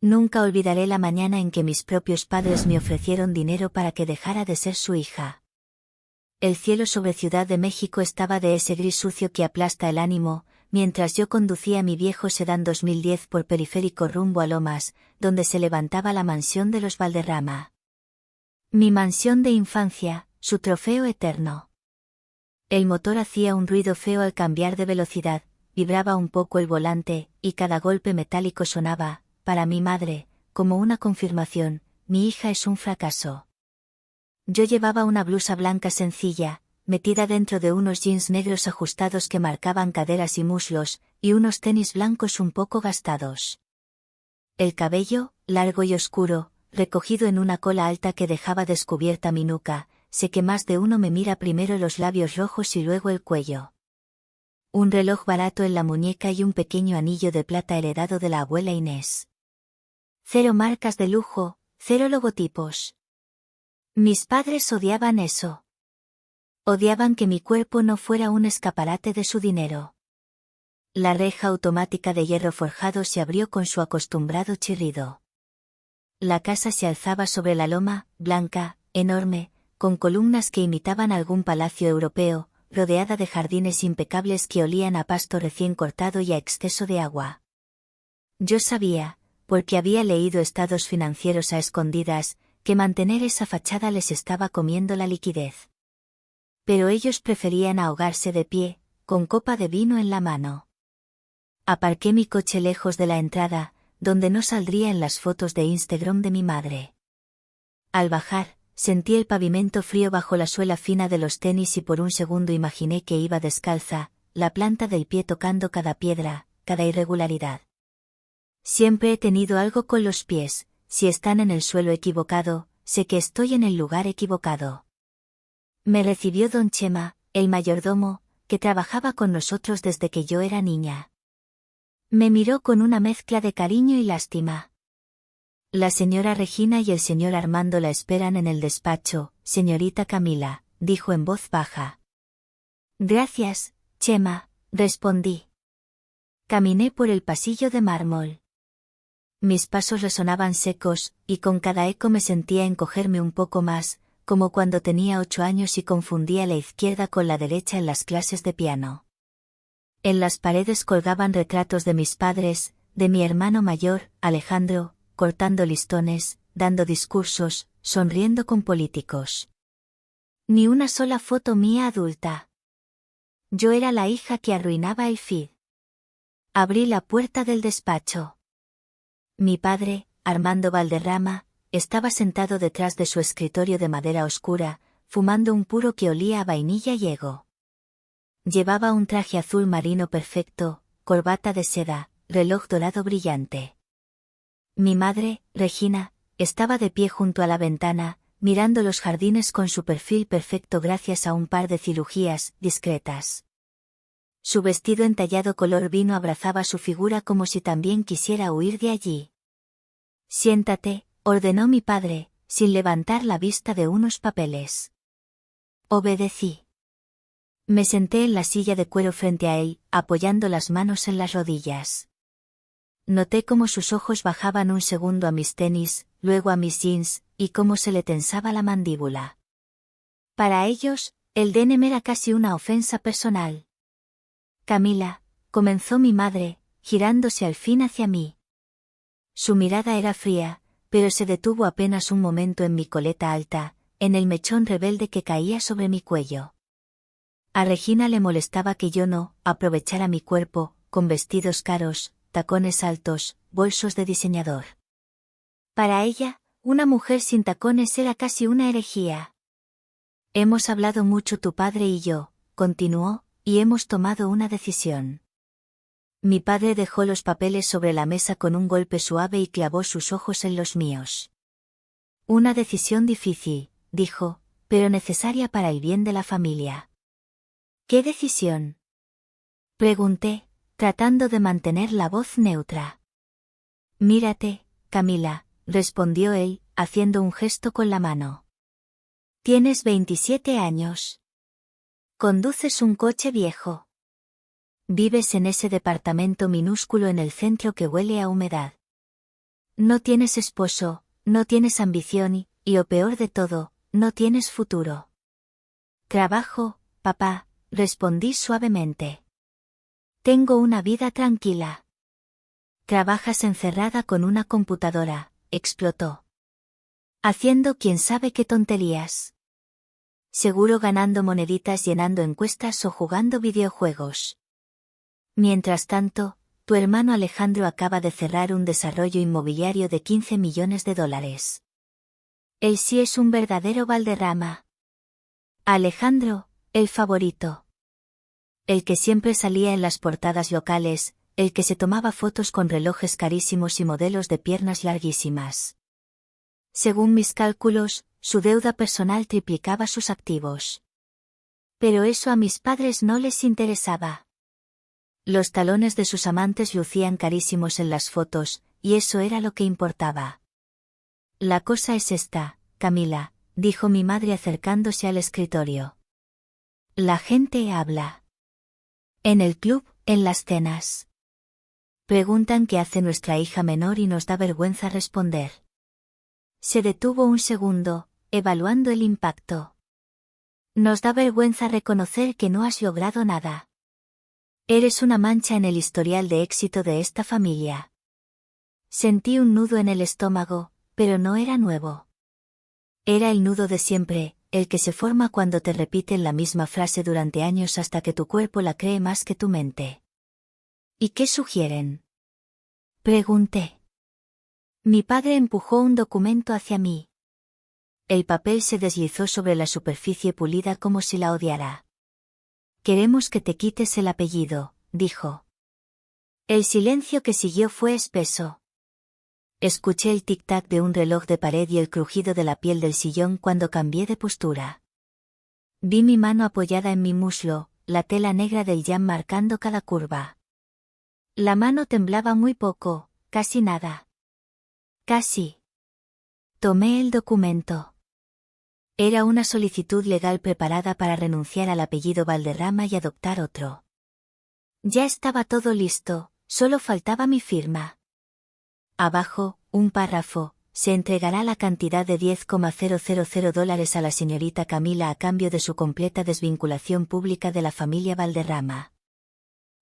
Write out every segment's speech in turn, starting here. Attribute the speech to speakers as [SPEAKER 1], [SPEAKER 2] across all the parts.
[SPEAKER 1] Nunca olvidaré la mañana en que mis propios padres me ofrecieron dinero para que dejara de ser su hija. El cielo sobre Ciudad de México estaba de ese gris sucio que aplasta el ánimo, mientras yo conducía mi viejo sedán 2010 por Periférico rumbo a Lomas, donde se levantaba la mansión de los Valderrama. Mi mansión de infancia, su trofeo eterno. El motor hacía un ruido feo al cambiar de velocidad, vibraba un poco el volante, y cada golpe metálico sonaba, para mi madre, como una confirmación: mi hija es un fracaso. Yo llevaba una blusa blanca sencilla, metida dentro de unos jeans negros ajustados que marcaban caderas y muslos, y unos tenis blancos un poco gastados. El cabello, largo y oscuro, recogido en una cola alta que dejaba descubierta mi nuca. Sé que más de uno me mira primero los labios rojos y luego el cuello. Un reloj barato en la muñeca y un pequeño anillo de plata heredado de la abuela Inés. 0 marcas de lujo, 0 logotipos. Mis padres odiaban eso. Odiaban que mi cuerpo no fuera un escaparate de su dinero. La reja automática de hierro forjado se abrió con su acostumbrado chirrido. La casa se alzaba sobre la loma, blanca, enorme, con columnas que imitaban algún palacio europeo, rodeada de jardines impecables que olían a pasto recién cortado y a exceso de agua. Yo sabía, porque había leído estados financieros a escondidas, que mantener esa fachada les estaba comiendo la liquidez. Pero ellos preferían ahogarse de pie, con copa de vino en la mano. Aparqué mi coche lejos de la entrada, donde no saldría en las fotos de Instagram de mi madre. Al bajar, sentí el pavimento frío bajo la suela fina de los tenis y por un segundo imaginé que iba descalza, la planta del pie tocando cada piedra, cada irregularidad. Siempre he tenido algo con los pies: si están en el suelo equivocado, sé que estoy en el lugar equivocado. Me recibió don Chema, el mayordomo, que trabajaba con nosotros desde que yo era niña. Me miró con una mezcla de cariño y lástima. La señora Regina y el señor Armando la esperan en el despacho, señorita Camila, dijo en voz baja. Gracias, Chema, respondí. Caminé por el pasillo de mármol. Mis pasos resonaban secos, y con cada eco me sentía encogerme un poco más, como cuando tenía 8 años y confundía la izquierda con la derecha en las clases de piano. En las paredes colgaban retratos de mis padres, de mi hermano mayor, Alejandro, cortando listones, dando discursos, sonriendo con políticos. Ni una sola foto mía adulta. Yo era la hija que arruinaba el feed. Abrí la puerta del despacho. Mi padre, Armando Valderrama, estaba sentado detrás de su escritorio de madera oscura, fumando un puro que olía a vainilla y hego. Llevaba un traje azul marino perfecto, corbata de seda, reloj dorado brillante. Mi madre, Regina, estaba de pie junto a la ventana, mirando los jardines con su perfil perfecto gracias a un par de cirugías discretas. Su vestido entallado color vino abrazaba su figura como si también quisiera huir de allí. Siéntate, ordenó mi padre, sin levantar la vista de unos papeles. Obedecí. Me senté en la silla de cuero frente a él, apoyando las manos en las rodillas. Noté cómo sus ojos bajaban un segundo a mis tenis, luego a mis jeans, y cómo se le tensaba la mandíbula. Para ellos, el denim era casi una ofensa personal. Camila, comenzó mi madre, girándose al fin hacia mí. Su mirada era fría, pero se detuvo apenas un momento en mi coleta alta, en el mechón rebelde que caía sobre mi cuello. A Regina le molestaba que yo no aprovechara mi cuerpo, con vestidos caros, tacones altos, bolsos de diseñador. Para ella, una mujer sin tacones era casi una herejía. Hemos hablado mucho tu padre y yo, continuó, y hemos tomado una decisión. Mi padre dejó los papeles sobre la mesa con un golpe suave y clavó sus ojos en los míos. Una decisión difícil, dijo, pero necesaria para el bien de la familia. ¿Qué decisión? Pregunté, tratando de mantener la voz neutra. Mírate, Camila, respondió él, haciendo un gesto con la mano. Tienes 27 años. Conduces un coche viejo. Vives en ese departamento minúsculo en el centro que huele a humedad. No tienes esposo, no tienes ambición y lo peor de todo, no tienes futuro. Trabajo, papá, respondí suavemente. Tengo una vida tranquila. Trabajas encerrada con una computadora, explotó. Haciendo quién sabe qué tonterías. Seguro ganando moneditas llenando encuestas o jugando videojuegos. Mientras tanto, tu hermano Alejandro acaba de cerrar un desarrollo inmobiliario de 15 millones de dólares. Él sí es un verdadero Valderrama. Alejandro, el favorito. El que siempre salía en las portadas locales, el que se tomaba fotos con relojes carísimos y modelos de piernas larguísimas. Según mis cálculos, su deuda personal triplicaba sus activos. Pero eso a mis padres no les interesaba. Los talones de sus amantes lucían carísimos en las fotos, y eso era lo que importaba. La cosa es esta, Camila, dijo mi madre acercándose al escritorio. La gente habla. En el club, en las cenas. Preguntan qué hace nuestra hija menor y nos da vergüenza responder. Se detuvo un segundo, evaluando el impacto. Nos da vergüenza reconocer que no has logrado nada. Eres una mancha en el historial de éxito de esta familia. Sentí un nudo en el estómago, pero no era nuevo. Era el nudo de siempre, el que se forma cuando te repiten la misma frase durante años hasta que tu cuerpo la cree más que tu mente. ¿Y qué sugieren? Pregunté. Mi padre empujó un documento hacia mí. El papel se deslizó sobre la superficie pulida como si la odiara. Queremos que te quites el apellido, dijo. El silencio que siguió fue espeso. Escuché el tic-tac de un reloj de pared y el crujido de la piel del sillón cuando cambié de postura. Vi mi mano apoyada en mi muslo, la tela negra del jam marcando cada curva. La mano temblaba muy poco, casi nada. Casi. Tomé el documento. Era una solicitud legal preparada para renunciar al apellido Valderrama y adoptar otro. Ya estaba todo listo, solo faltaba mi firma. Abajo, un párrafo, se entregará la cantidad de $10,000 a la señorita Camila a cambio de su completa desvinculación pública de la familia Valderrama.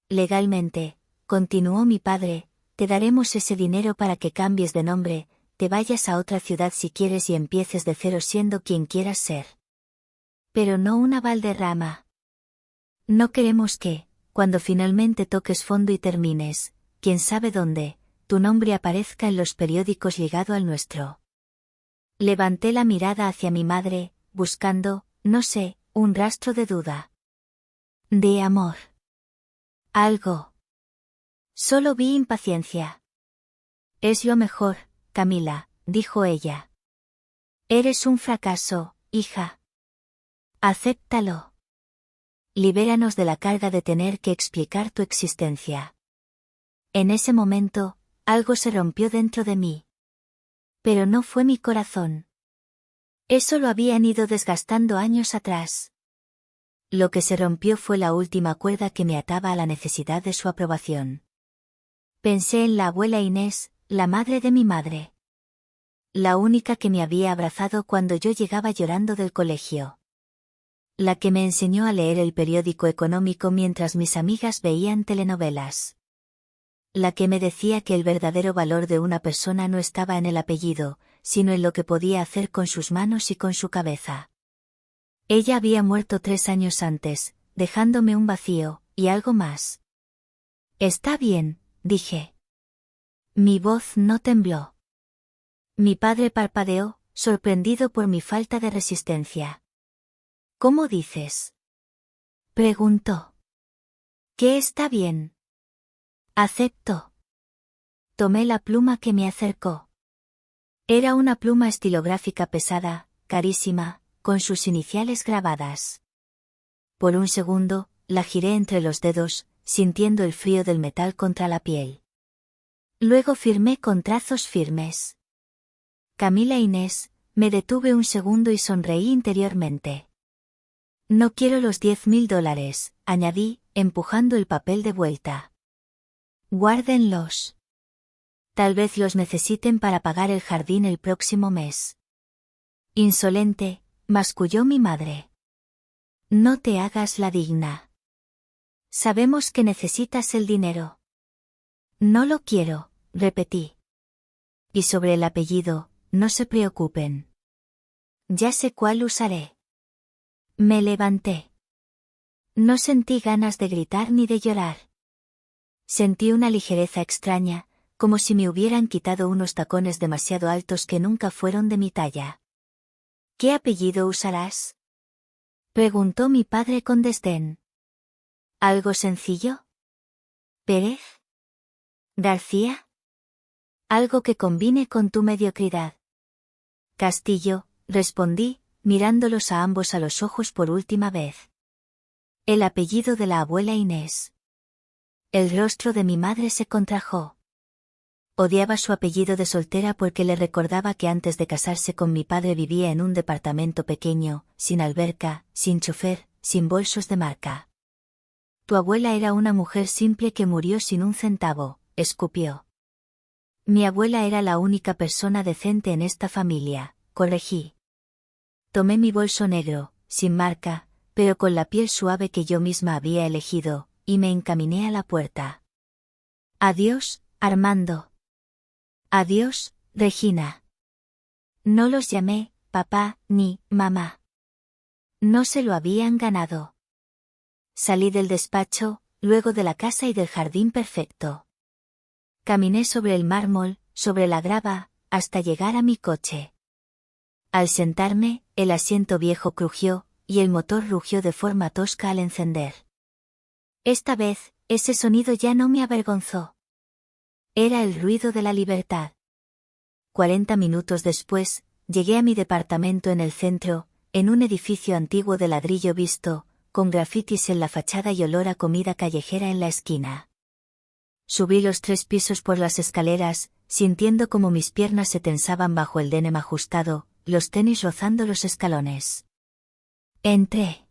[SPEAKER 1] Legalmente, continuó mi padre, te daremos ese dinero para que cambies de nombre, te vayas a otra ciudad si quieres y empieces de cero siendo quien quieras ser. Pero no una Valderrama. No queremos que, cuando finalmente toques fondo y termines, quién sabe dónde, tu nombre aparezca en los periódicos ligado al nuestro. Levanté la mirada hacia mi madre, buscando, no sé, un rastro de duda. De amor. Algo. Solo vi impaciencia. Es lo mejor, Camila, dijo ella. Eres un fracaso, hija. Acéptalo. Libéranos de la carga de tener que explicar tu existencia. En ese momento, algo se rompió dentro de mí. Pero no fue mi corazón. Eso lo habían ido desgastando años atrás. Lo que se rompió fue la última cuerda que me ataba a la necesidad de su aprobación. Pensé en la abuela Inés, la madre de mi madre. La única que me había abrazado cuando yo llegaba llorando del colegio. La que me enseñó a leer el periódico económico mientras mis amigas veían telenovelas. La que me decía que el verdadero valor de una persona no estaba en el apellido, sino en lo que podía hacer con sus manos y con su cabeza. Ella había muerto 3 años antes, dejándome un vacío, y algo más. Está bien, dije. Mi voz no tembló. Mi padre parpadeó, sorprendido por mi falta de resistencia. ¿Cómo dices? Preguntó. ¿Qué está bien? Acepto. Tomé la pluma que me acercó. Era una pluma estilográfica pesada, carísima, con sus iniciales grabadas. Por un segundo, la giré entre los dedos, sintiendo el frío del metal contra la piel. Luego firmé con trazos firmes. Camila Inés, me detuve un segundo y sonreí interiormente. No quiero los $10,000, añadí, empujando el papel de vuelta. Guárdenlos. Tal vez los necesiten para pagar el jardín el próximo mes. Insolente, masculló mi madre. No te hagas la digna. Sabemos que necesitas el dinero. No lo quiero, repetí. Y sobre el apellido, no se preocupen. Ya sé cuál usaré. Me levanté. No sentí ganas de gritar ni de llorar. Sentí una ligereza extraña, como si me hubieran quitado unos tacones demasiado altos que nunca fueron de mi talla. ¿Qué apellido usarás?, preguntó mi padre con desdén. ¿Algo sencillo? ¿Pérez? ¿García? Algo que combine con tu mediocridad. Castillo, respondí, mirándolos a ambos a los ojos por última vez. El apellido de la abuela Inés. El rostro de mi madre se contrajo. Odiaba su apellido de soltera porque le recordaba que antes de casarse con mi padre vivía en un departamento pequeño, sin alberca, sin chofer, sin bolsos de marca. Tu abuela era una mujer simple que murió sin un centavo, escupió. Mi abuela era la única persona decente en esta familia, corregí. Tomé mi bolso negro, sin marca, pero con la piel suave que yo misma había elegido, y me encaminé a la puerta. Adiós, Armando. Adiós, Regina. No los llamé papá ni mamá. No se lo habían ganado. Salí del despacho, luego de la casa y del jardín perfecto. Caminé sobre el mármol, sobre la grava, hasta llegar a mi coche. Al sentarme, el asiento viejo crujió, y el motor rugió de forma tosca al encender. Esta vez, ese sonido ya no me avergonzó. Era el ruido de la libertad. 40 minutos después, llegué a mi departamento en el centro, en un edificio antiguo de ladrillo visto, con grafitis en la fachada y olor a comida callejera en la esquina. Subí los 3 pisos por las escaleras, sintiendo como mis piernas se tensaban bajo el denim ajustado, los tenis rozando los escalones. Entré.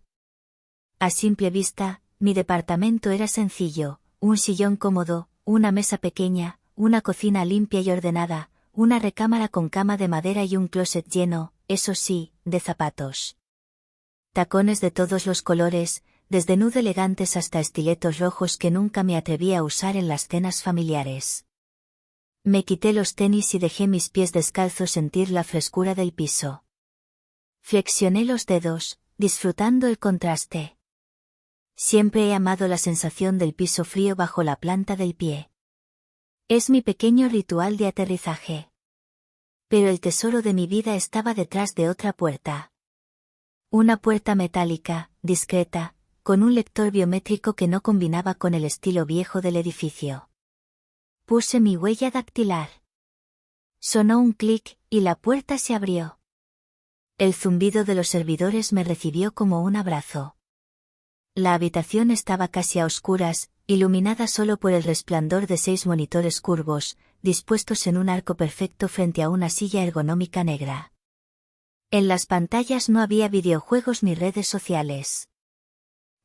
[SPEAKER 1] A simple vista, mi departamento era sencillo, un sillón cómodo, una mesa pequeña, una cocina limpia y ordenada, una recámara con cama de madera y un closet lleno, eso sí, de zapatos. Tacones de todos los colores, desde nude elegantes hasta estiletos rojos que nunca me atreví a usar en las cenas familiares. Me quité los tenis y dejé mis pies descalzos sentir la frescura del piso. Flexioné los dedos, disfrutando el contraste. Siempre he amado la sensación del piso frío bajo la planta del pie. Es mi pequeño ritual de aterrizaje. Pero el tesoro de mi vida estaba detrás de otra puerta. Una puerta metálica, discreta, con un lector biométrico que no combinaba con el estilo viejo del edificio. Puse mi huella dactilar. Sonó un clic, y la puerta se abrió. El zumbido de los servidores me recibió como un abrazo. La habitación estaba casi a oscuras, iluminada solo por el resplandor de 6 monitores curvos, dispuestos en un arco perfecto frente a una silla ergonómica negra. En las pantallas no había videojuegos ni redes sociales.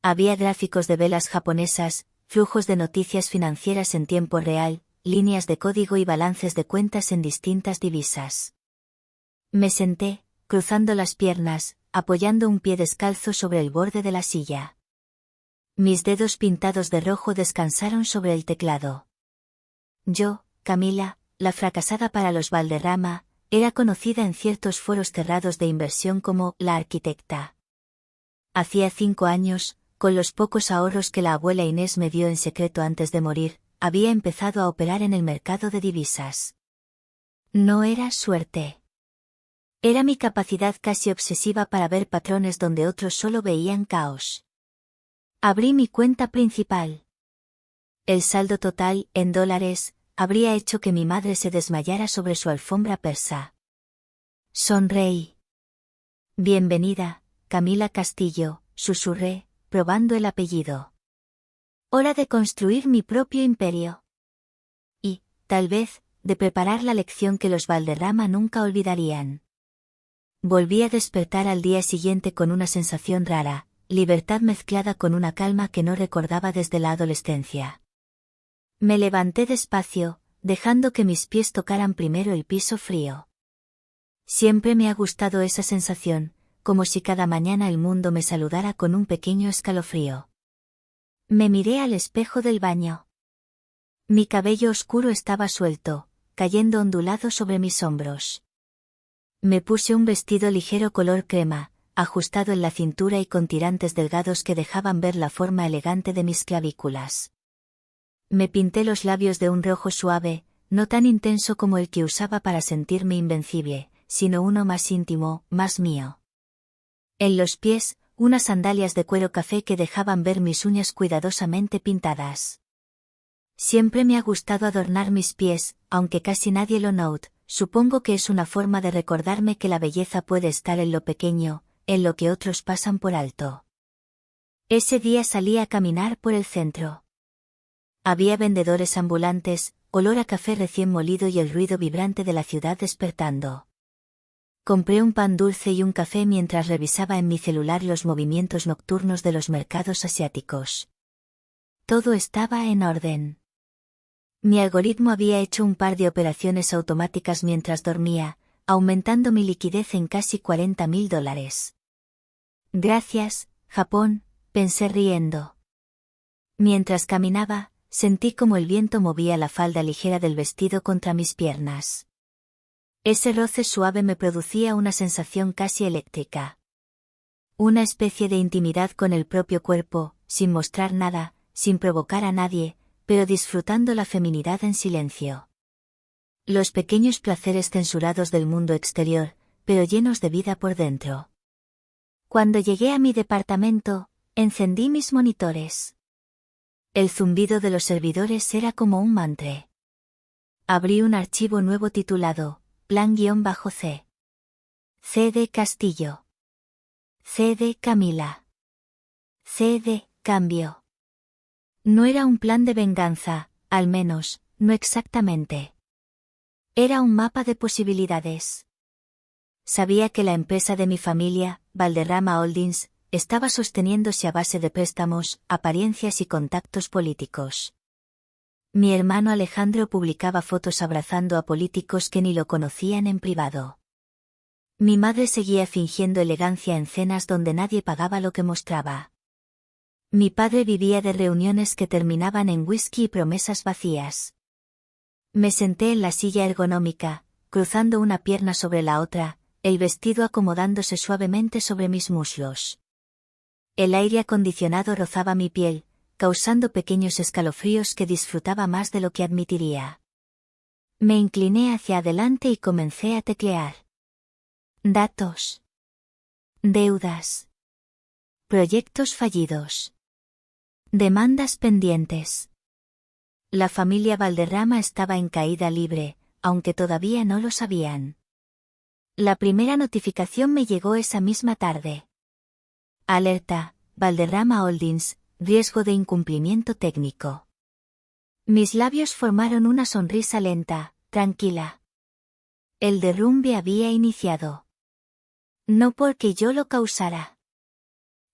[SPEAKER 1] Había gráficos de velas japonesas, flujos de noticias financieras en tiempo real, líneas de código y balances de cuentas en distintas divisas. Me senté, cruzando las piernas, apoyando un pie descalzo sobre el borde de la silla. Mis dedos pintados de rojo descansaron sobre el teclado. Yo, Camila, la fracasada para los Valderrama, era conocida en ciertos foros cerrados de inversión como la arquitecta. Hacía 5 años, con los pocos ahorros que la abuela Inés me dio en secreto antes de morir, había empezado a operar en el mercado de divisas. No era suerte. Era mi capacidad casi obsesiva para ver patrones donde otros solo veían caos. Abrí mi cuenta principal. El saldo total, en dólares, habría hecho que mi madre se desmayara sobre su alfombra persa. Sonreí. Bienvenida, Camila Castillo, susurré, probando el apellido. Hora de construir mi propio imperio. Y, tal vez, de preparar la lección que los Valderrama nunca olvidarían. Volví a despertar al día siguiente con una sensación rara, libertad mezclada con una calma que no recordaba desde la adolescencia. Me levanté despacio, dejando que mis pies tocaran primero el piso frío. Siempre me ha gustado esa sensación, como si cada mañana el mundo me saludara con un pequeño escalofrío. Me miré al espejo del baño. Mi cabello oscuro estaba suelto, cayendo ondulado sobre mis hombros. Me puse un vestido ligero color crema, ajustado en la cintura y con tirantes delgados que dejaban ver la forma elegante de mis clavículas. Me pinté los labios de un rojo suave, no tan intenso como el que usaba para sentirme invencible, sino uno más íntimo, más mío. En los pies, unas sandalias de cuero café que dejaban ver mis uñas cuidadosamente pintadas. Siempre me ha gustado adornar mis pies, aunque casi nadie lo note. Supongo que es una forma de recordarme que la belleza puede estar en lo pequeño, en lo que otros pasan por alto. Ese día salí a caminar por el centro. Había vendedores ambulantes, olor a café recién molido y el ruido vibrante de la ciudad despertando. Compré un pan dulce y un café mientras revisaba en mi celular los movimientos nocturnos de los mercados asiáticos. Todo estaba en orden. Mi algoritmo había hecho un par de operaciones automáticas mientras dormía, aumentando mi liquidez en casi $40.000. Gracias, Japón, pensé riendo. Mientras caminaba, sentí como el viento movía la falda ligera del vestido contra mis piernas. Ese roce suave me producía una sensación casi eléctrica. Una especie de intimidad con el propio cuerpo, sin mostrar nada, sin provocar a nadie, pero disfrutando la feminidad en silencio. Los pequeños placeres censurados del mundo exterior, pero llenos de vida por dentro. Cuando llegué a mi departamento, encendí mis monitores. El zumbido de los servidores era como un mantra. Abrí un archivo nuevo titulado, Plan-C. CD Castillo. CD Camila. CD Cambio. No era un plan de venganza, al menos, no exactamente. Era un mapa de posibilidades. Sabía que la empresa de mi familia, Valderrama Holdings, estaba sosteniéndose a base de préstamos, apariencias y contactos políticos. Mi hermano Alejandro publicaba fotos abrazando a políticos que ni lo conocían en privado. Mi madre seguía fingiendo elegancia en cenas donde nadie pagaba lo que mostraba. Mi padre vivía de reuniones que terminaban en whisky y promesas vacías. Me senté en la silla ergonómica, cruzando una pierna sobre la otra, el vestido acomodándose suavemente sobre mis muslos. El aire acondicionado rozaba mi piel, causando pequeños escalofríos que disfrutaba más de lo que admitiría. Me incliné hacia adelante y comencé a teclear. Datos. Deudas. Proyectos fallidos. Demandas pendientes. La familia Valderrama estaba en caída libre, aunque todavía no lo sabían. La primera notificación me llegó esa misma tarde. Alerta, Valderrama Holdings, riesgo de incumplimiento técnico. Mis labios formaron una sonrisa lenta, tranquila. El derrumbe había iniciado. No porque yo lo causara,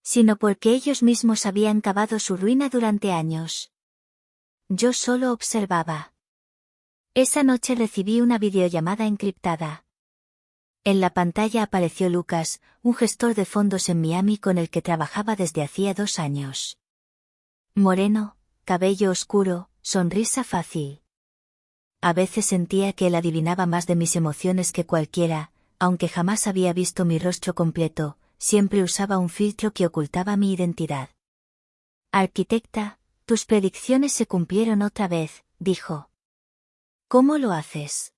[SPEAKER 1] sino porque ellos mismos habían cavado su ruina durante años. Yo solo observaba. Esa noche recibí una videollamada encriptada. En la pantalla apareció Lucas, un gestor de fondos en Miami con el que trabajaba desde hacía 2 años. Moreno, cabello oscuro, sonrisa fácil. A veces sentía que él adivinaba más de mis emociones que cualquiera, aunque jamás había visto mi rostro completo. Siempre usaba un filtro que ocultaba mi identidad. Arquitecta, tus predicciones se cumplieron otra vez, dijo. ¿Cómo lo haces?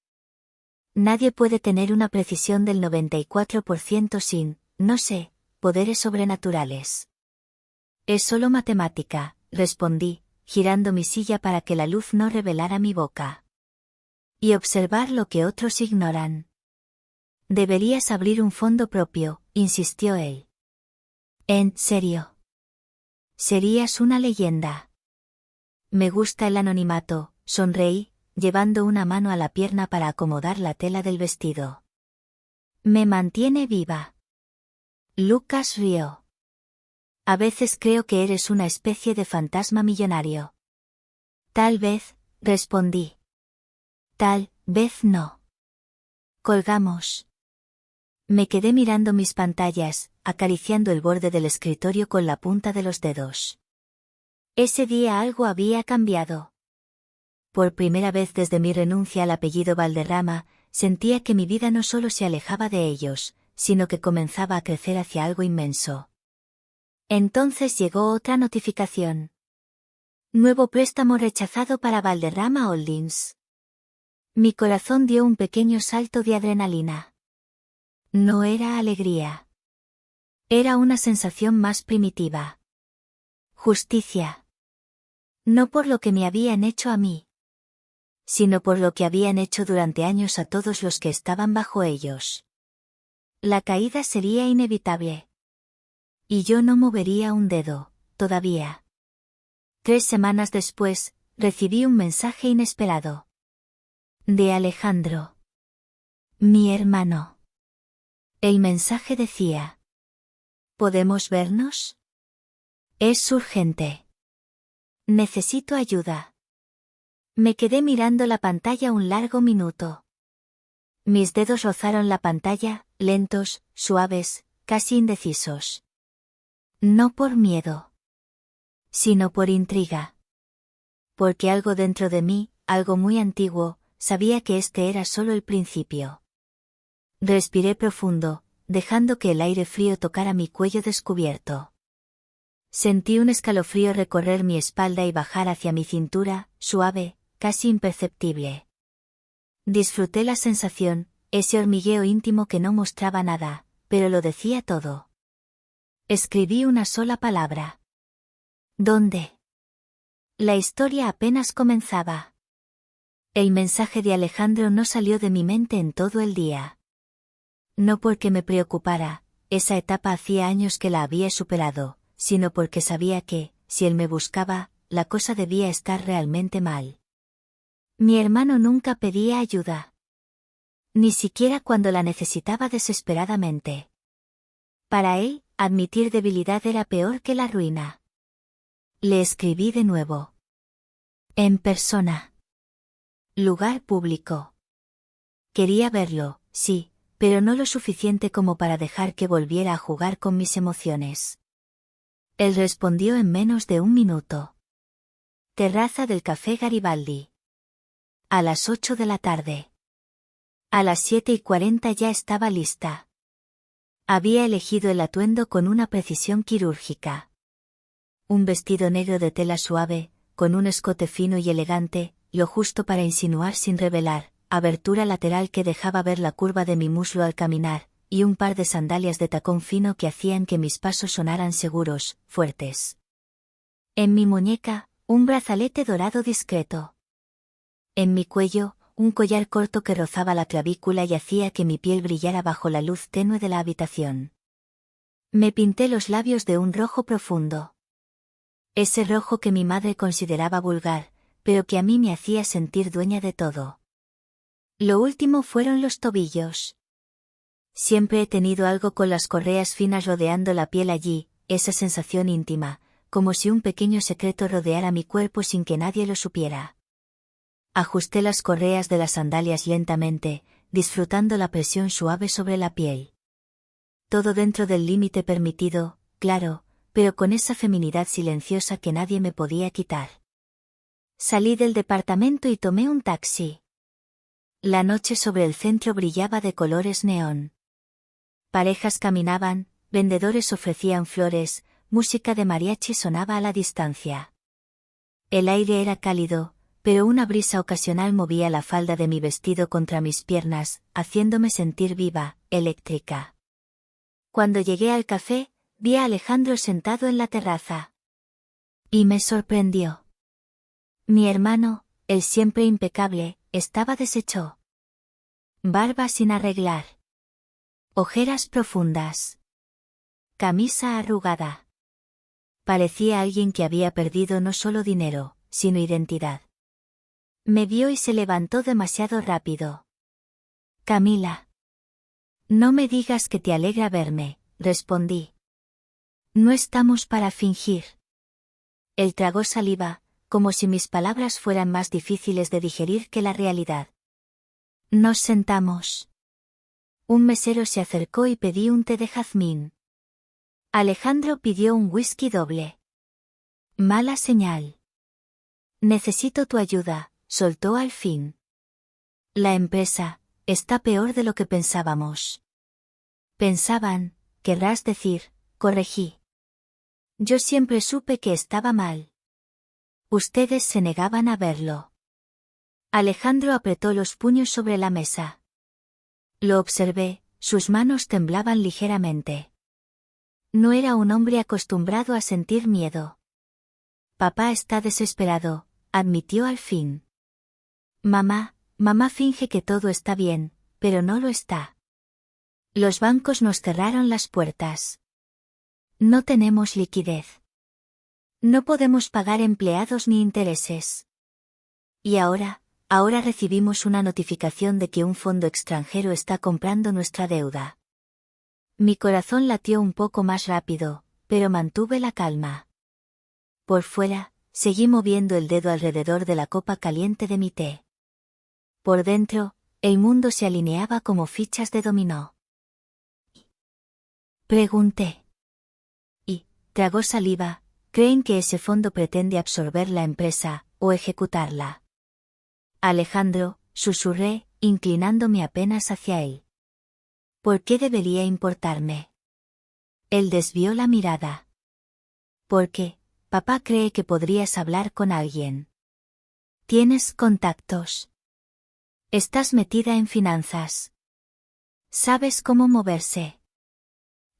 [SPEAKER 1] Nadie puede tener una precisión del 94% sin, no sé, poderes sobrenaturales. Es solo matemática, respondí, girando mi silla para que la luz no revelara mi boca. Y observar lo que otros ignoran. Deberías abrir un fondo propio, insistió él. ¿En serio? Serías una leyenda. Me gusta el anonimato, sonreí, llevando una mano a la pierna para acomodar la tela del vestido. Me mantiene viva. Lucas rió. A veces creo que eres una especie de fantasma millonario. Tal vez, respondí. Tal vez no. Colgamos. Me quedé mirando mis pantallas, acariciando el borde del escritorio con la punta de los dedos. Ese día algo había cambiado. Por primera vez desde mi renuncia al apellido Valderrama, sentía que mi vida no solo se alejaba de ellos, sino que comenzaba a crecer hacia algo inmenso. Entonces llegó otra notificación. Nuevo préstamo rechazado para Valderrama Holdings. Mi corazón dio un pequeño salto de adrenalina. No era alegría. Era una sensación más primitiva. Justicia. No por lo que me habían hecho a mí, sino por lo que habían hecho durante años a todos los que estaban bajo ellos. La caída sería inevitable. Y yo no movería un dedo, todavía. 3 semanas después, recibí un mensaje inesperado. De Alejandro. Mi hermano. El mensaje decía: ¿podemos vernos? Es urgente. Necesito ayuda. Me quedé mirando la pantalla un largo minuto. Mis dedos rozaron la pantalla, lentos, suaves, casi indecisos. No por miedo, sino por intriga. Porque algo dentro de mí, algo muy antiguo, sabía que este era solo el principio. Respiré profundo, dejando que el aire frío tocara mi cuello descubierto. Sentí un escalofrío recorrer mi espalda y bajar hacia mi cintura, suave, casi imperceptible. Disfruté la sensación, ese hormigueo íntimo que no mostraba nada, pero lo decía todo. Escribí una sola palabra. ¿Dónde? La historia apenas comenzaba. El mensaje de Alejandro no salió de mi mente en todo el día. No porque me preocupara, esa etapa hacía años que la había superado, sino porque sabía que, si él me buscaba, la cosa debía estar realmente mal. Mi hermano nunca pedía ayuda. Ni siquiera cuando la necesitaba desesperadamente. Para él, admitir debilidad era peor que la ruina. Le escribí de nuevo. En persona. Lugar público. Quería verlo, sí, pero no lo suficiente como para dejar que volviera a jugar con mis emociones. Él respondió en menos de un minuto. Terraza del Café Garibaldi. A las 8 de la tarde. A las 7:40 ya estaba lista. Había elegido el atuendo con una precisión quirúrgica. Un vestido negro de tela suave, con un escote fino y elegante, lo justo para insinuar sin revelar, abertura lateral que dejaba ver la curva de mi muslo al caminar, y un par de sandalias de tacón fino que hacían que mis pasos sonaran seguros, fuertes. En mi muñeca, un brazalete dorado discreto. En mi cuello, un collar corto que rozaba la clavícula y hacía que mi piel brillara bajo la luz tenue de la habitación. Me pinté los labios de un rojo profundo. Ese rojo que mi madre consideraba vulgar, pero que a mí me hacía sentir dueña de todo. Lo último fueron los tobillos. Siempre he tenido algo con las correas finas rodeando la piel allí, esa sensación íntima, como si un pequeño secreto rodeara mi cuerpo sin que nadie lo supiera. Ajusté las correas de las sandalias lentamente, disfrutando la presión suave sobre la piel. Todo dentro del límite permitido, claro, pero con esa feminidad silenciosa que nadie me podía quitar. Salí del departamento y tomé un taxi. La noche sobre el centro brillaba de colores neón. Parejas caminaban, vendedores ofrecían flores, música de mariachi sonaba a la distancia. El aire era cálido, pero una brisa ocasional movía la falda de mi vestido contra mis piernas, haciéndome sentir viva, eléctrica. Cuando llegué al café, vi a Alejandro sentado en la terraza. Y me sorprendió. Mi hermano, el siempre impecable, estaba deshecho. Barba sin arreglar. Ojeras profundas. Camisa arrugada. Parecía alguien que había perdido no solo dinero, sino identidad. Me vio y se levantó demasiado rápido. Camila. No me digas que te alegra verme, respondí. No estamos para fingir. Él tragó saliva, como si mis palabras fueran más difíciles de digerir que la realidad. Nos sentamos. Un mesero se acercó y pedí un té de jazmín. Alejandro pidió un whisky doble. Mala señal. Necesito tu ayuda, soltó al fin. La empresa está peor de lo que pensábamos. Pensaban, querrás decir, corregí. Yo siempre supe que estaba mal. Ustedes se negaban a verlo. Alejandro apretó los puños sobre la mesa. Lo observé, sus manos temblaban ligeramente. No era un hombre acostumbrado a sentir miedo. Papá está desesperado, admitió al fin. Mamá finge que todo está bien, pero no lo está. Los bancos nos cerraron las puertas. No tenemos liquidez. No podemos pagar empleados ni intereses. Y ahora recibimos una notificación de que un fondo extranjero está comprando nuestra deuda. Mi corazón latió un poco más rápido, pero mantuve la calma. Por fuera, seguí moviendo el dedo alrededor de la copa caliente de mi té. Por dentro, el mundo se alineaba como fichas de dominó. Pregunté. Y, tragó saliva, ¿creen que ese fondo pretende absorber la empresa, o ejecutarla? Alejandro, susurré, inclinándome apenas hacia él. ¿Por qué debería importarme? Él desvió la mirada. Porque, papá cree que podrías hablar con alguien. ¿Tienes contactos? Estás metida en finanzas. ¿Sabes cómo moverse?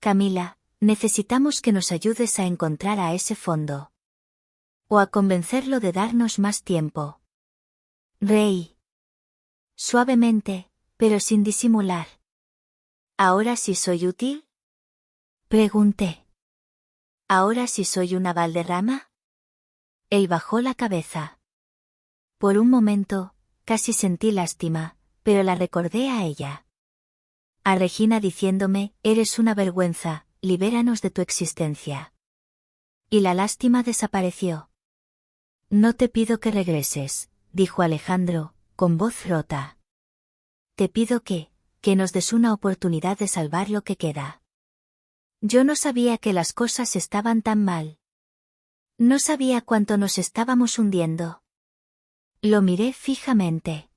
[SPEAKER 1] Camila, necesitamos que nos ayudes a encontrar a ese fondo. O a convencerlo de darnos más tiempo. Reí. Suavemente, pero sin disimular. ¿Ahora sí soy útil? Pregunté. ¿Ahora sí soy una Valderrama? Él bajó la cabeza. Por un momento, casi sentí lástima, pero la recordé a ella. A Regina diciéndome, eres una vergüenza, libéranos de tu existencia. Y la lástima desapareció. No te pido que regreses, dijo Alejandro, con voz rota. Te pido que nos des una oportunidad de salvar lo que queda. Yo no sabía que las cosas estaban tan mal. No sabía cuánto nos estábamos hundiendo. Lo miré fijamente.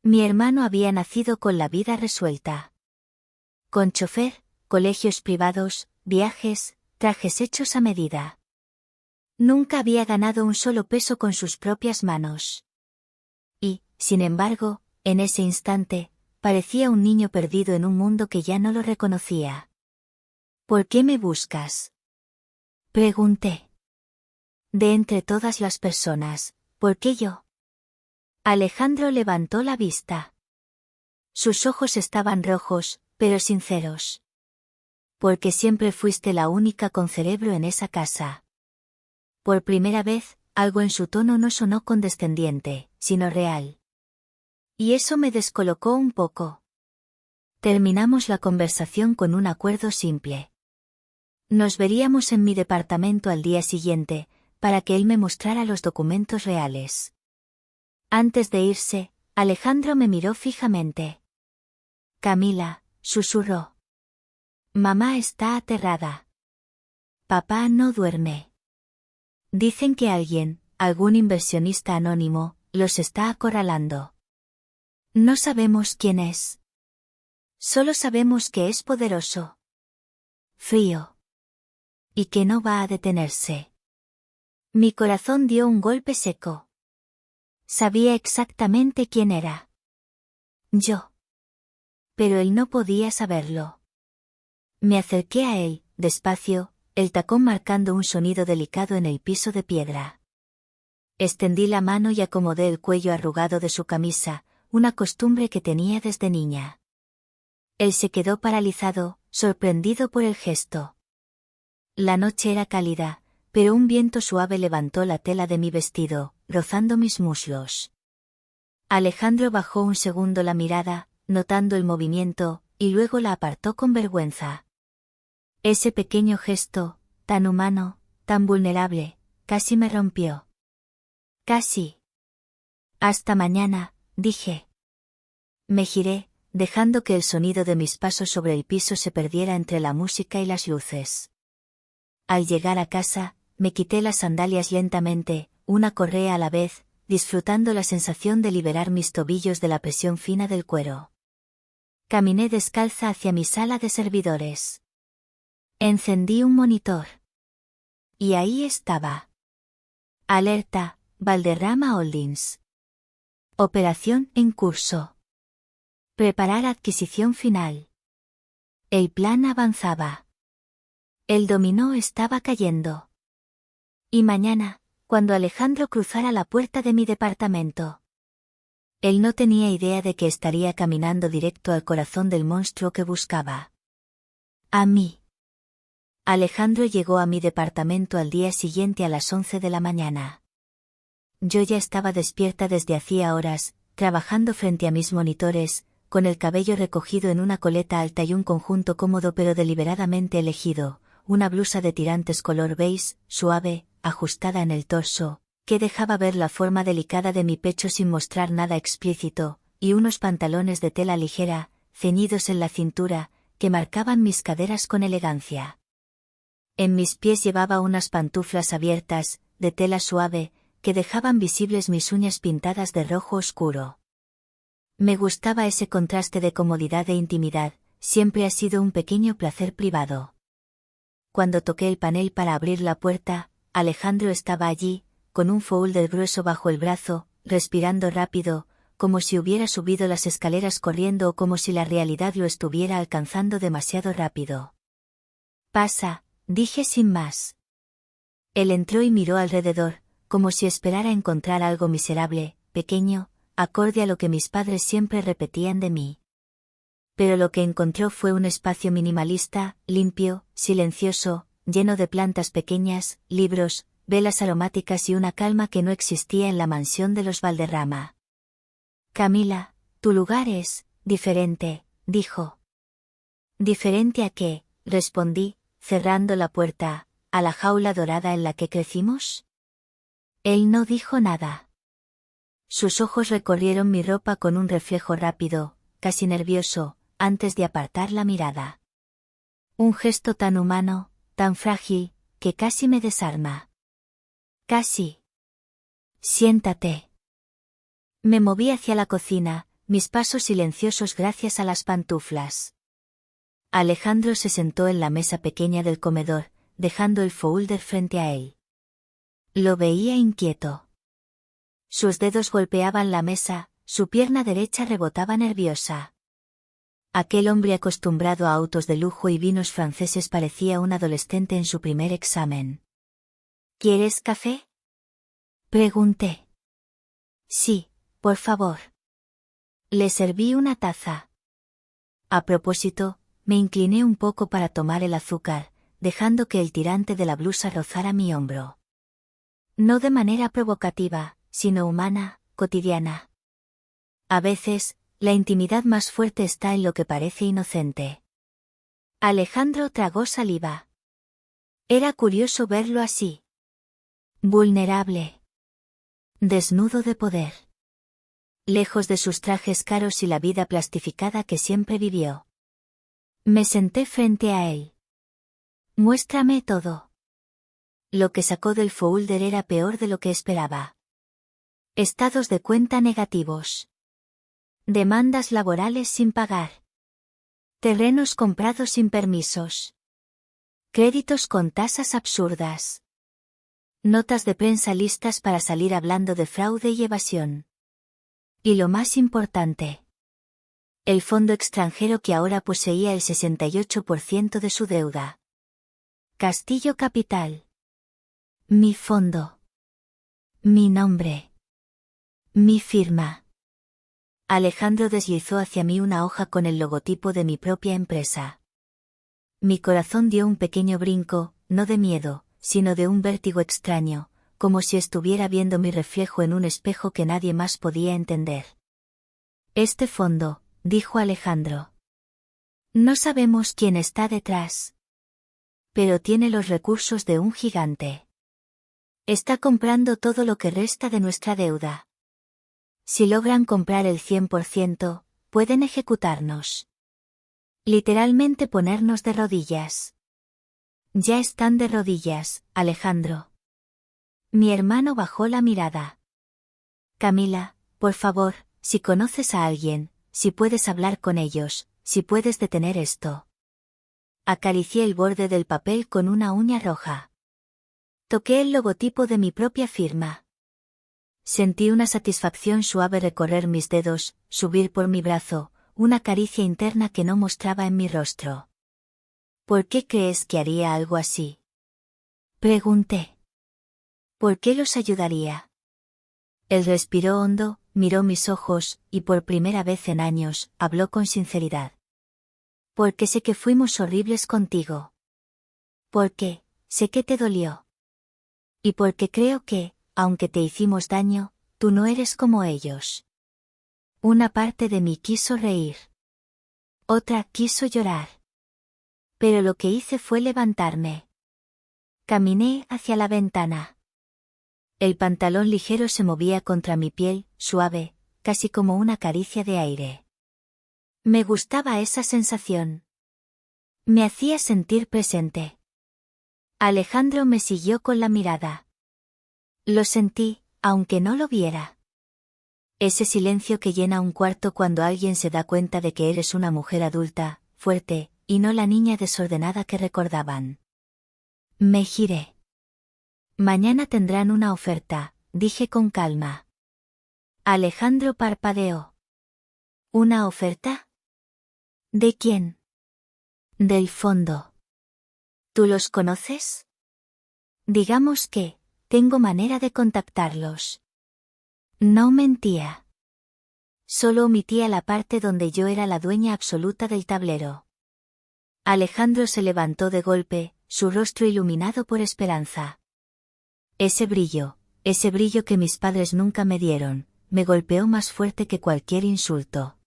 [SPEAKER 1] Mi hermano había nacido con la vida resuelta. Con chofer, colegios privados, viajes, trajes hechos a medida. Nunca había ganado un solo peso con sus propias manos. Y, sin embargo, en ese instante, parecía un niño perdido en un mundo que ya no lo reconocía. ¿Por qué me buscas? Pregunté. De entre todas las personas, ¿por qué yo? Alejandro levantó la vista. Sus ojos estaban rojos, pero sinceros. Porque siempre fuiste la única con cerebro en esa casa. Por primera vez, algo en su tono no sonó condescendiente, sino real. Y eso me descolocó un poco. Terminamos la conversación con un acuerdo simple. Nos veríamos en mi departamento al día siguiente, para que él me mostrara los documentos reales. Antes de irse, Alejandro me miró fijamente. Camila, susurró. Mamá está aterrada. Papá no duerme. Dicen que alguien, algún inversionista anónimo, los está acorralando. No sabemos quién es. Solo sabemos que es poderoso. Frío. Y que no va a detenerse. Mi corazón dio un golpe seco. Sabía exactamente quién era. Yo. Pero él no podía saberlo. Me acerqué a él, despacio, el tacón marcando un sonido delicado en el piso de piedra. Extendí la mano y acomodé el cuello arrugado de su camisa, una costumbre que tenía desde niña. Él se quedó paralizado, sorprendido por el gesto. La noche era cálida, pero un viento suave levantó la tela de mi vestido, rozando mis muslos. Alejandro bajó un segundo la mirada, notando el movimiento, y luego la apartó con vergüenza. Ese pequeño gesto, tan humano, tan vulnerable, casi me rompió. Casi. Hasta mañana, dije. Me giré, dejando que el sonido de mis pasos sobre el piso se perdiera entre la música y las luces. Al llegar a casa, me quité las sandalias lentamente, una correa a la vez, disfrutando la sensación de liberar mis tobillos de la presión fina del cuero. Caminé descalza hacia mi sala de servidores. Encendí un monitor. Y ahí estaba. Alerta, Valderrama Holdings. Operación en curso. Preparar adquisición final. El plan avanzaba. El dominó estaba cayendo. Y mañana, cuando Alejandro cruzara la puerta de mi departamento. Él no tenía idea de que estaría caminando directo al corazón del monstruo que buscaba. A mí. Alejandro llegó a mi departamento al día siguiente a las 11 de la mañana. Yo ya estaba despierta desde hacía horas, trabajando frente a mis monitores, con el cabello recogido en una coleta alta y un conjunto cómodo pero deliberadamente elegido, una blusa de tirantes color beige, suave, ajustada en el torso, que dejaba ver la forma delicada de mi pecho sin mostrar nada explícito, y unos pantalones de tela ligera, ceñidos en la cintura, que marcaban mis caderas con elegancia. En mis pies llevaba unas pantuflas abiertas, de tela suave, que dejaban visibles mis uñas pintadas de rojo oscuro. Me gustaba ese contraste de comodidad e intimidad, siempre ha sido un pequeño placer privado. Cuando toqué el panel para abrir la puerta, Alejandro estaba allí, con un folder grueso bajo el brazo, respirando rápido, como si hubiera subido las escaleras corriendo o como si la realidad lo estuviera alcanzando demasiado rápido. Pasa, dije sin más. Él entró y miró alrededor, como si esperara encontrar algo miserable, pequeño, acorde a lo que mis padres siempre repetían de mí. Pero lo que encontró fue un espacio minimalista, limpio, silencioso, lleno de plantas pequeñas, libros, velas aromáticas y una calma que no existía en la mansión de los Valderrama. Camila, tu lugar es diferente, dijo. ¿Diferente a qué?, respondí, cerrando la puerta, ¿a la jaula dorada en la que crecimos? Él no dijo nada. Sus ojos recorrieron mi ropa con un reflejo rápido, casi nervioso, antes de apartar la mirada. Un gesto tan humano, tan frágil, que casi me desarma. Casi. Siéntate. Me moví hacia la cocina, mis pasos silenciosos gracias a las pantuflas. Alejandro se sentó en la mesa pequeña del comedor, dejando el folder frente a él. Lo veía inquieto. Sus dedos golpeaban la mesa, su pierna derecha rebotaba nerviosa. Aquel hombre acostumbrado a autos de lujo y vinos franceses parecía un adolescente en su primer examen. ¿Quieres café?, pregunté. Sí, por favor. Le serví una taza. A propósito, me incliné un poco para tomar el azúcar, dejando que el tirante de la blusa rozara mi hombro. No de manera provocativa, sino humana, cotidiana. A veces, la intimidad más fuerte está en lo que parece inocente. Alejandro tragó saliva. Era curioso verlo así. Vulnerable. Desnudo de poder. Lejos de sus trajes caros y la vida plastificada que siempre vivió. Me senté frente a él. Muéstrame todo. Lo que sacó del folder era peor de lo que esperaba. Estados de cuenta negativos. Demandas laborales sin pagar. Terrenos comprados sin permisos. Créditos con tasas absurdas. Notas de prensa listas para salir hablando de fraude y evasión. Y lo más importante. El fondo extranjero que ahora poseía el 68% de su deuda. Castillo Capital. Mi fondo. Mi nombre. Mi firma. Alejandro deslizó hacia mí una hoja con el logotipo de mi propia empresa. Mi corazón dio un pequeño brinco, no de miedo, sino de un vértigo extraño, como si estuviera viendo mi reflejo en un espejo que nadie más podía entender. Este fondo, dijo Alejandro. No sabemos quién está detrás. Pero tiene los recursos de un gigante. Está comprando todo lo que resta de nuestra deuda. Si logran comprar el 100%, pueden ejecutarnos. Literalmente ponernos de rodillas. Ya están de rodillas, Alejandro. Mi hermano bajó la mirada. Camila, por favor, si conoces a alguien, si puedes hablar con ellos, si puedes detener esto. Acaricié el borde del papel con una uña roja. Toqué el logotipo de mi propia firma. Sentí una satisfacción suave recorrer mis dedos, subir por mi brazo, una caricia interna que no mostraba en mi rostro. ¿Por qué crees que haría algo así? Pregunté. ¿Por qué los ayudaría? Él respiró hondo, miró mis ojos, y por primera vez en años, habló con sinceridad. Porque sé que fuimos horribles contigo. Porque, sé que te dolió. Y porque creo que, aunque te hicimos daño, tú no eres como ellos. Una parte de mí quiso reír. Otra quiso llorar. Pero lo que hice fue levantarme. Caminé hacia la ventana. El pantalón ligero se movía contra mi piel, suave, casi como una caricia de aire. Me gustaba esa sensación. Me hacía sentir presente. Alejandro me siguió con la mirada. Lo sentí, aunque no lo viera. Ese silencio que llena un cuarto cuando alguien se da cuenta de que eres una mujer adulta, fuerte, y no la niña desordenada que recordaban. Me giré. Mañana tendrán una oferta, dije con calma. Alejandro parpadeó. ¿Una oferta? ¿De quién? Del fondo. ¿Tú los conoces? Digamos que, tengo manera de contactarlos. No mentía. Solo omitía la parte donde yo era la dueña absoluta del tablero. Alejandro se levantó de golpe, su rostro iluminado por esperanza. Ese brillo que mis padres nunca me dieron, me golpeó más fuerte que cualquier insulto.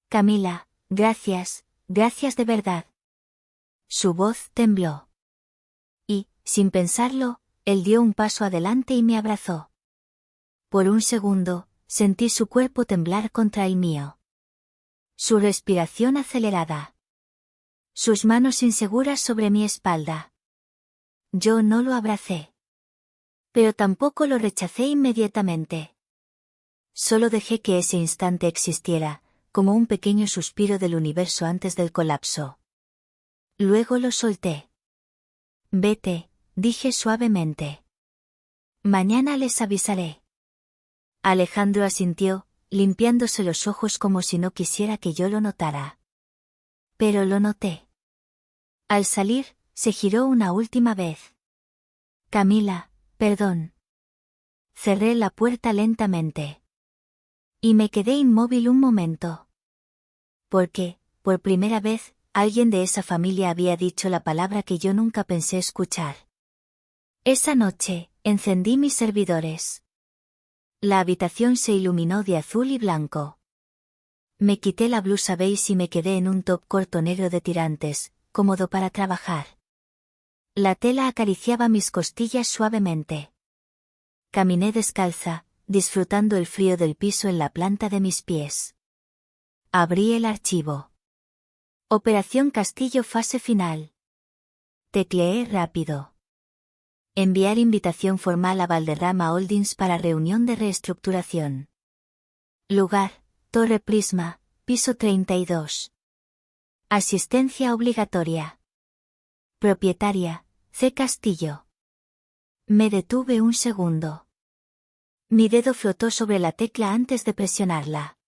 [SPEAKER 1] Camila, gracias, gracias de verdad. Su voz tembló. Y, sin pensarlo, él dio un paso adelante y me abrazó. Por un segundo, sentí su cuerpo temblar contra el mío. Su respiración acelerada. Sus manos inseguras sobre mi espalda. Yo no lo abracé. Pero tampoco lo rechacé inmediatamente. Solo dejé que ese instante existiera, como un pequeño suspiro del universo antes del colapso. Luego lo solté. Vete, dije suavemente. Mañana les avisaré. Alejandro asintió, limpiándose los ojos como si no quisiera que yo lo notara. Pero lo noté. Al salir, se giró una última vez. Camila, perdón. Cerré la puerta lentamente. Y me quedé inmóvil un momento. Porque, por primera vez, alguien de esa familia había dicho la palabra que yo nunca pensé escuchar. Esa noche, encendí mis servidores. La habitación se iluminó de azul y blanco. Me quité la blusa beige y me quedé en un top corto negro de tirantes, cómodo para trabajar. La tela acariciaba mis costillas suavemente. Caminé descalza, disfrutando el frío del piso en la planta de mis pies. Abrí el archivo. Operación Castillo fase final. Tecleé rápido. Enviar invitación formal a Valderrama Holdings para reunión de reestructuración. Lugar, Torre Prisma, piso 32. Asistencia obligatoria. Propietaria, C. Castillo. Me detuve un segundo. Mi dedo flotó sobre la tecla antes de presionarla.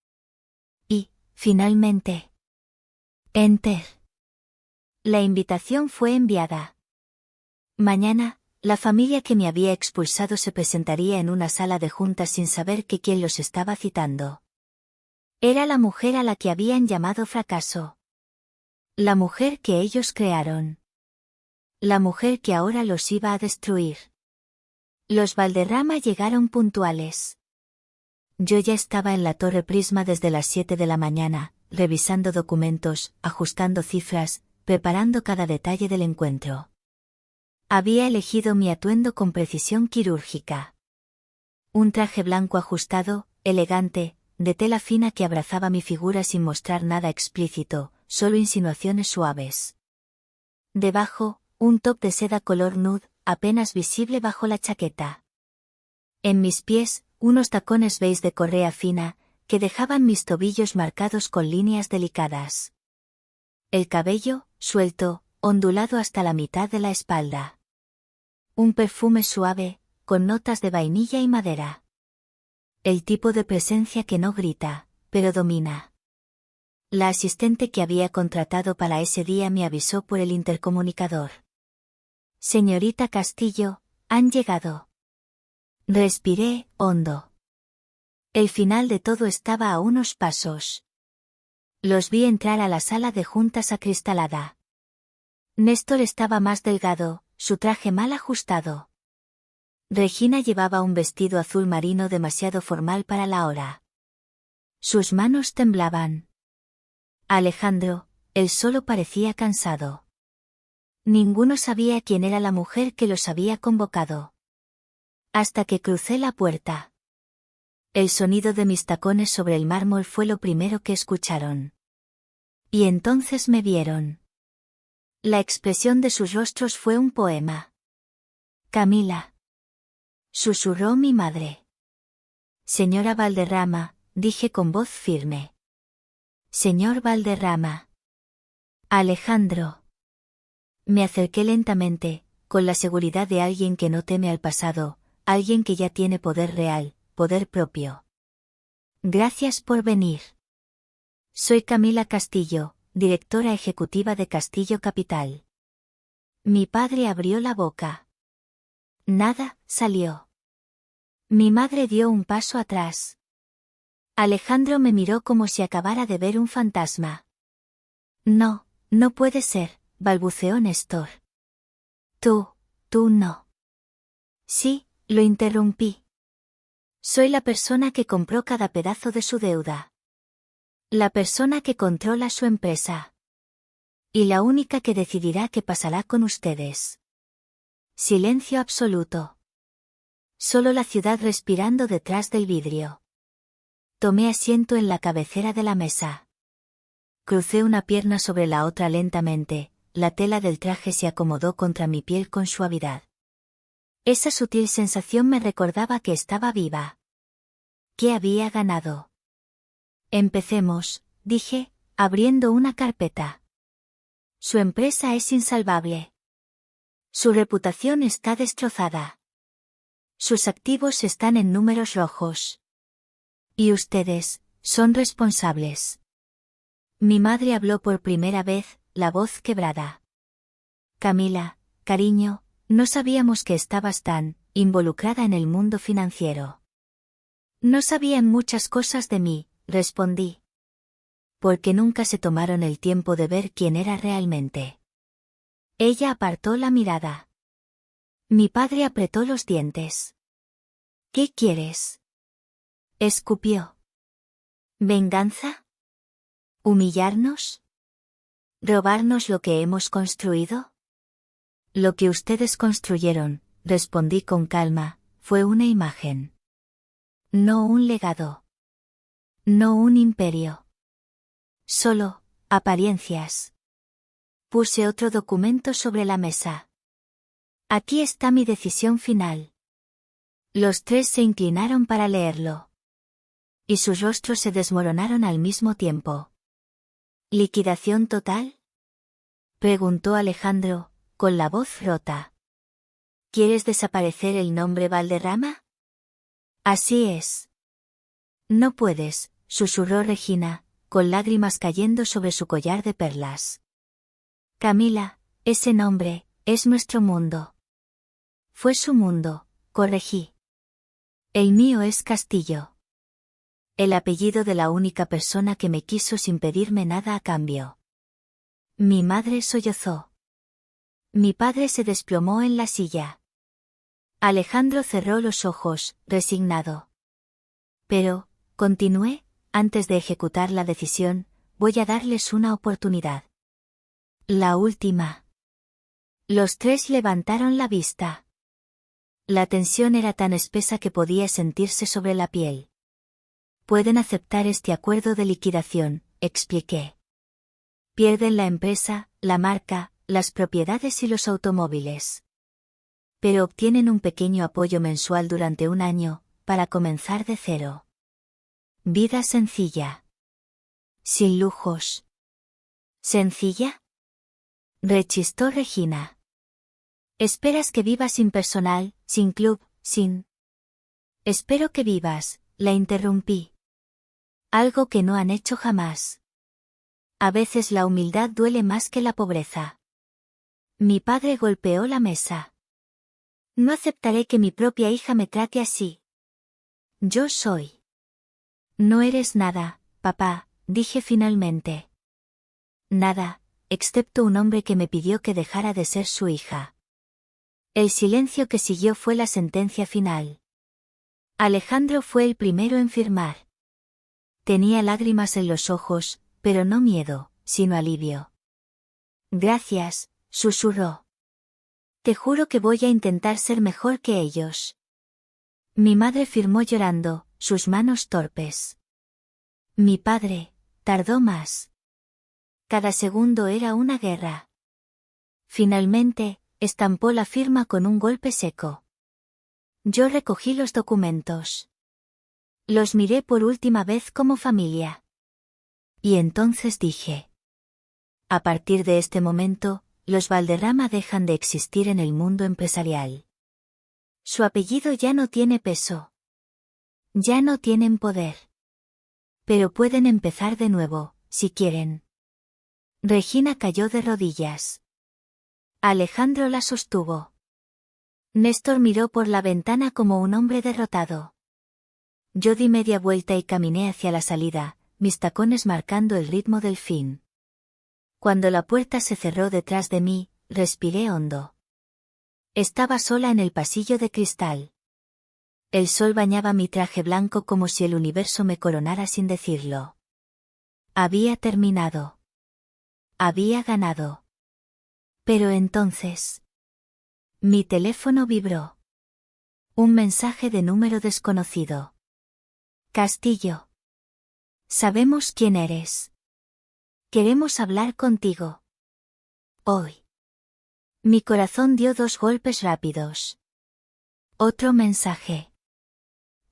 [SPEAKER 1] Y, finalmente. Enter. La invitación fue enviada. Mañana, la familia que me había expulsado se presentaría en una sala de juntas sin saber que quién los estaba citando. Era la mujer a la que habían llamado fracaso. La mujer que ellos crearon. La mujer que ahora los iba a destruir. Los Valderrama llegaron puntuales. Yo ya estaba en la Torre Prisma desde las 7 de la mañana, revisando documentos, ajustando cifras, preparando cada detalle del encuentro. Había elegido mi atuendo con precisión quirúrgica. Un traje blanco ajustado, elegante, de tela fina que abrazaba mi figura sin mostrar nada explícito, solo insinuaciones suaves. Debajo, un top de seda color nude, apenas visible bajo la chaqueta. En mis pies, unos tacones beige de correa fina, que dejaban mis tobillos marcados con líneas delicadas. El cabello, suelto, ondulado hasta la mitad de la espalda. Un perfume suave, con notas de vainilla y madera. El tipo de presencia que no grita, pero domina. La asistente que había contratado para ese día me avisó por el intercomunicador. Señorita Castillo, han llegado. Respiré, hondo. El final de todo estaba a unos pasos. Los vi entrar a la sala de juntas acristalada. Néstor estaba más delgado, su traje mal ajustado. Regina llevaba un vestido azul marino demasiado formal para la hora. Sus manos temblaban. Alejandro, él solo parecía cansado. Ninguno sabía quién era la mujer que los había convocado. Hasta que crucé la puerta. El sonido de mis tacones sobre el mármol fue lo primero que escucharon. Y entonces me vieron. La expresión de sus rostros fue un poema. Camila. Susurró mi madre. Señora Valderrama, dije con voz firme. Señor Valderrama. Alejandro. Me acerqué lentamente, con la seguridad de alguien que no teme al pasado, alguien que ya tiene poder real, poder propio. Gracias por venir. Soy Camila Castillo, directora ejecutiva de Castillo Capital. Mi padre abrió la boca. Nada, salió. Mi madre dio un paso atrás. Alejandro me miró como si acabara de ver un fantasma. No, no puede ser, balbuceó Néstor. Tú no. Sí, lo interrumpí. Soy la persona que compró cada pedazo de su deuda. La persona que controla su empresa. Y la única que decidirá qué pasará con ustedes. Silencio absoluto. Solo la ciudad respirando detrás del vidrio. Tomé asiento en la cabecera de la mesa. Crucé una pierna sobre la otra lentamente, la tela del traje se acomodó contra mi piel con suavidad. Esa sutil sensación me recordaba que estaba viva. ¿Qué había ganado? Empecemos, dije, abriendo una carpeta. Su empresa es insalvable. Su reputación está destrozada. Sus activos están en números rojos. Y ustedes, son responsables. Mi madre habló por primera vez, la voz quebrada. Camila, cariño, no sabíamos que estabas tan involucrada en el mundo financiero. No sabían muchas cosas de mí, respondí. Porque nunca se tomaron el tiempo de ver quién era realmente. Ella apartó la mirada. Mi padre apretó los dientes. ¿Qué quieres? Escupió. ¿Venganza? ¿Humillarnos? ¿Robarnos lo que hemos construido? Lo que ustedes construyeron, respondí con calma, fue una imagen. No un legado. No un imperio. Solo, apariencias. Puse otro documento sobre la mesa. Aquí está mi decisión final. Los tres se inclinaron para leerlo. Y sus rostros se desmoronaron al mismo tiempo. ¿Liquidación total? Preguntó Alejandro, con la voz rota. ¿Quieres desaparecer el nombre Valderrama? Así es. No puedes, susurró Regina, con lágrimas cayendo sobre su collar de perlas. Camila, ese nombre, es nuestro mundo. Fue su mundo, corregí. El mío es Castillo. El apellido de la única persona que me quiso sin pedirme nada a cambio. Mi madre sollozó. Mi padre se desplomó en la silla. Alejandro cerró los ojos, resignado. Pero, continué, antes de ejecutar la decisión, voy a darles una oportunidad. La última. Los tres levantaron la vista. La tensión era tan espesa que podía sentirse sobre la piel. Pueden aceptar este acuerdo de liquidación, expliqué. Pierden la empresa, la marca, las propiedades y los automóviles. Pero obtienen un pequeño apoyo mensual durante un año, para comenzar de cero. Vida sencilla. Sin lujos. ¿Sencilla? Rechistó Regina. ¿Esperas que viva sin personal, sin club, sin...? Espero que vivas, la interrumpí. Algo que no han hecho jamás. A veces la humildad duele más que la pobreza. Mi padre golpeó la mesa. No aceptaré que mi propia hija me trate así. Yo soy. No eres nada, papá, dije finalmente. Nada, excepto un hombre que me pidió que dejara de ser su hija. El silencio que siguió fue la sentencia final. Alejandro fue el primero en firmar. Tenía lágrimas en los ojos, pero no miedo, sino alivio. Gracias, susurró. Te juro que voy a intentar ser mejor que ellos. Mi madre firmó llorando, sus manos torpes. Mi padre, tardó más. Cada segundo era una guerra. Finalmente, estampó la firma con un golpe seco. Yo recogí los documentos. Los miré por última vez como familia. Y entonces dije. A partir de este momento, los Valderrama dejan de existir en el mundo empresarial. Su apellido ya no tiene peso. Ya no tienen poder. Pero pueden empezar de nuevo, si quieren. Regina cayó de rodillas. Alejandro la sostuvo. Néstor miró por la ventana como un hombre derrotado. Yo di media vuelta y caminé hacia la salida, mis tacones marcando el ritmo del fin. Cuando la puerta se cerró detrás de mí, respiré hondo. Estaba sola en el pasillo de cristal. El sol bañaba mi traje blanco como si el universo me coronara sin decirlo. Había terminado. Había ganado. Pero entonces... Mi teléfono vibró. Un mensaje de número desconocido. Castillo. Sabemos quién eres. Queremos hablar contigo. Hoy. Mi corazón dio 2 golpes rápidos. Otro mensaje.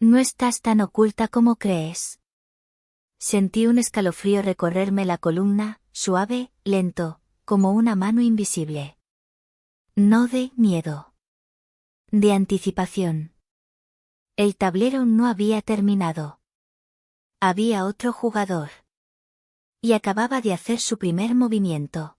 [SPEAKER 1] No estás tan oculta como crees. Sentí un escalofrío recorrerme la columna, suave, lento, como una mano invisible. No de miedo. De anticipación. El tablero no había terminado. Había otro jugador. Y acababa de hacer su primer movimiento.